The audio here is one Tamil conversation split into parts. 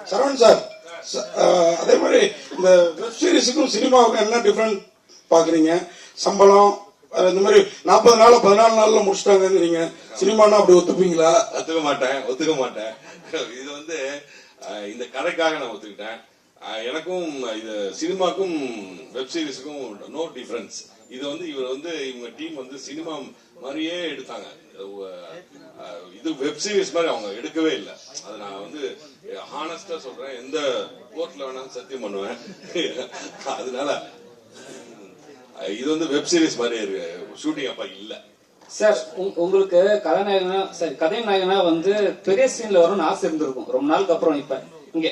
சரவணன் சார், அதே மாதிரி இந்த வெப் சீரிஸுக்கும் சினிமாவுக்கும் என்ன டிஃபரெண்ட் பாக்குறீங்க? சம்பளம் இந்த மாதிரி 40 நாள் 14 நாள்ல முடிச்சிட்டாங்கிறீங்க. சினிமானா அப்படி ஒத்துப்பீங்களா? ஒத்துக்க மாட்டேன். இது வந்து இந்த கதைக்காக நான் ஒத்துக்கிட்டேன். எனக்கும் இது சினிமாக்கும் வெப் சீரிஸுக்கும் நோ டிஃபரன்ஸ். இது வந்து இவர் வந்து இவங்க டீம் வந்து சினிமா மாதிரியே எடுத்தாங்க. இது வெப் சீரிஸ் மாதிரி அவங்க எடுக்கவே இல்லை. அது நான் வந்து ஹானஸ்டா சொல்றேன். எந்த கோர்ட்ல வேணாலும் சத்தியம் பண்ணுவேன். அதனால இது வந்து வெப் சீரிஸ் மாதிரி ஷூட்டிங் அப்ப இல்ல. சார், உங்களுக்கு கதை நாயகனா வந்து பெரிய சீன்ல வரும்னு ஆசை இருந்திருக்கும் ரொம்ப நாளுக்கு அப்புறம். இப்ப இங்க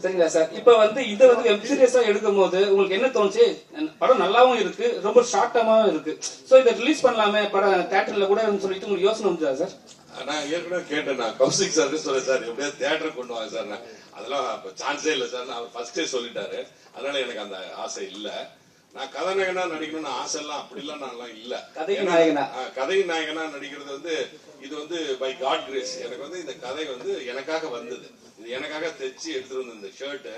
சரிங்களா சார்? இப்ப வந்து இதை வந்து வெப் சீரிஸா எடுக்கும் போது உங்களுக்கு என்ன தோணுச்சு? படம் நல்லாவும் இருக்கு, ரொம்ப ஷார்ட்டாவும் இருக்கு. சோ இதை ரிலீஸ் பண்ணலாமே படம் தியேட்டர்ல கூட சொல்லிட்டு உங்களுக்கு யோசனை வந்துச்சா சார்? நான் ஏற்கனவே கேட்டேன். நான் கௌசிக் சார் சொல்ல சார் எப்படியாவது தியேட்டர் கொண்டு வாங்க சார். அதெல்லாம் சான்ஸே இல்லை சார். அவர் ஃபர்ஸ்டே சொல்லிட்டாரு. அதனால எனக்கு அந்த ஆசை இல்ல. நான் கதாநாயகனா நடிக்கணும்னு ஆசை எல்லாம் அப்படிலாம் நான் இல்ல. கதையின் நாயகனா நடிக்கிறது வந்து இது வந்து பை காட் கிரேஸ். எனக்கு வந்து இந்த கதை வந்து எனக்காக வந்தது. இது எனக்காக தைச்சு எடுத்துட்டு வந்த இந்த ஷர்ட்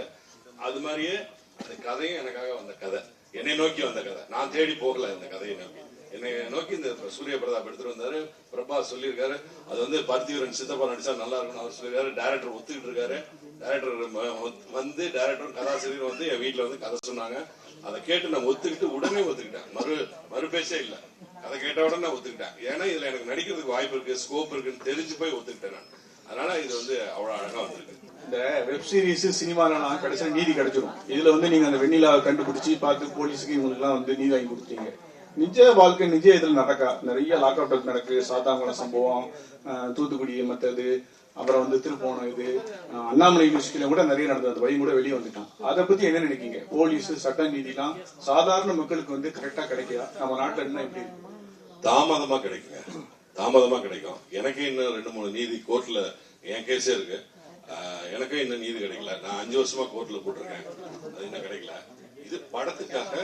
அது மாதிரியே அந்த கதையும் எனக்காக வந்த கதை, என்னை நோக்கி வந்த கதை. நான் தேடி போகல இந்த கதையை நோக்கி. என்னை நோக்கி இந்த சூரிய பிரதாப் எடுத்துட்டு வந்தாரு. பிரபாஸ் சொல்லியிருக்காரு அது வந்து பருத்திவீரன் சித்தப்பா நடிச்சா நல்லா இருக்கும்னு அவர் சொல்லியிருக்காரு. டைரக்டர் ஒத்துக்கிட்டு இருக்காரு. டைரக்டர் வந்து டைரக்டரும் கதாசிரியரும் வந்து என் வீட்டுல வந்து கதை சொன்னாங்க. அதை கேட்டு நான் உடனே ஒத்துக்கிட்டேன். மறுபேச்சே இல்ல. அதை கேட்ட உடனே நான் ஒத்துக்கிட்டேன். ஏன்னா இதுல எனக்கு நடிக்கிறதுக்கு வாய்ப்பு இருக்கு, ஸ்கோப் இருக்குன்னு தெரிஞ்சு போய் ஒத்துக்கிட்டேன் நான். அதனால இது வந்து அவ்வளவு அழகா வந்திருக்கு. இந்த வெப் சீரிஸ் சினிமால கிடைச்சா நீதி கிடைச்சிடும். இதுல வந்து நீங்க அந்த வெண்ணிலா கண்டுபிடிச்சு பார்த்து போலீஸுக்கு இவங்களுக்கு எல்லாம் வந்து நீதி வாங்கி கொடுத்தீங்க. நிஜ வாழ்க்கை நிஜ இதுல நிறைய லாக் அவுட் நடக்கு. சாத்தாங்குளம் சம்பவம், தூத்துக்குடி மற்றது, அப்புறம் வந்து திருப்போணம், இது அண்ணாமலை யூனிவர்சிட்டியில கூட நிறைய நடந்தது. பையன் கூட வெளியே வந்துட்டான். அதை பத்தி என்ன நினைக்கீங்க? போலீஸ் சட்ட நீதி எல்லாம் சாதாரண மக்களுக்கு வந்து கரெக்டா கிடைக்கா? நம்ம நாட்டுல என்ன எப்படி தாமதமா கிடைக்கும். எனக்கே இன்னும் 2-3 நீதி கோர்ட்ல என் கேஸே இருக்கு. எனக்கும் இன்னும் நீதி கிடைக்கல. நான் 5 வருஷமா கோர்ட்ல போட்டிருக்கேன். அது இன்னும் கிடைக்கல. இது படத்துக்காக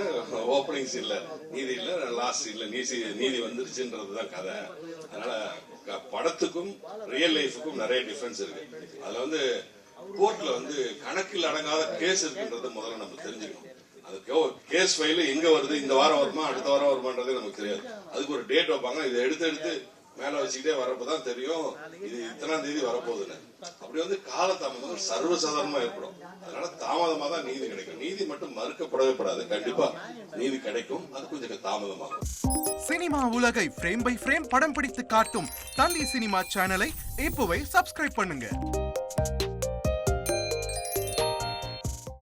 ஓப்பனிங் சீன்ல நீதி இல்ல, லாஸ்ட் சீன்ல நீதி வந்துருச்சுன்றதுதான் கதை. அதனால படத்துக்கும் ரியல் லைஃபுக்கும் நிறைய டிஃபரன்ஸ் இருக்கு. அதுல வந்து கோர்ட்ல வந்து கணக்கில் அடங்காத கேஸ் இருக்குன்றத முதல்ல நம்ம தெரிஞ்சுக்கணும். அது கேஸ் ஃபைல் எங்க வருது, இந்த வாரம் வருமா அடுத்த வாரம் வருமானதே நமக்கு தெரியாது. அதுக்கு ஒரு டேட் வைப்பாங்க. இதை எடுத்து மேல வச்சுக்கிட்டே வரப்பதான் தெரியும் இது இத்தனாம் தேதி வரப்போகுதுன்னு. அப்படி வந்து காலதாமதம் சர்வசாதாரணமா ஏற்படும். அதனால தாமதமா தான் நீதி கிடைக்கும். நீதி மட்டும் மறுக்கப்படவே படாது. கண்டிப்பா நீதி கிடைக்கும். அது கொஞ்சம் தாமதமாகும். சினிமா உலகை ஃப்ரேம் பை ஃப்ரேம் படம் பிடித்து காட்டும் தந்தி சினிமா சேனலை இப்போவே சப்ஸ்கிரைப் பண்ணுங்க.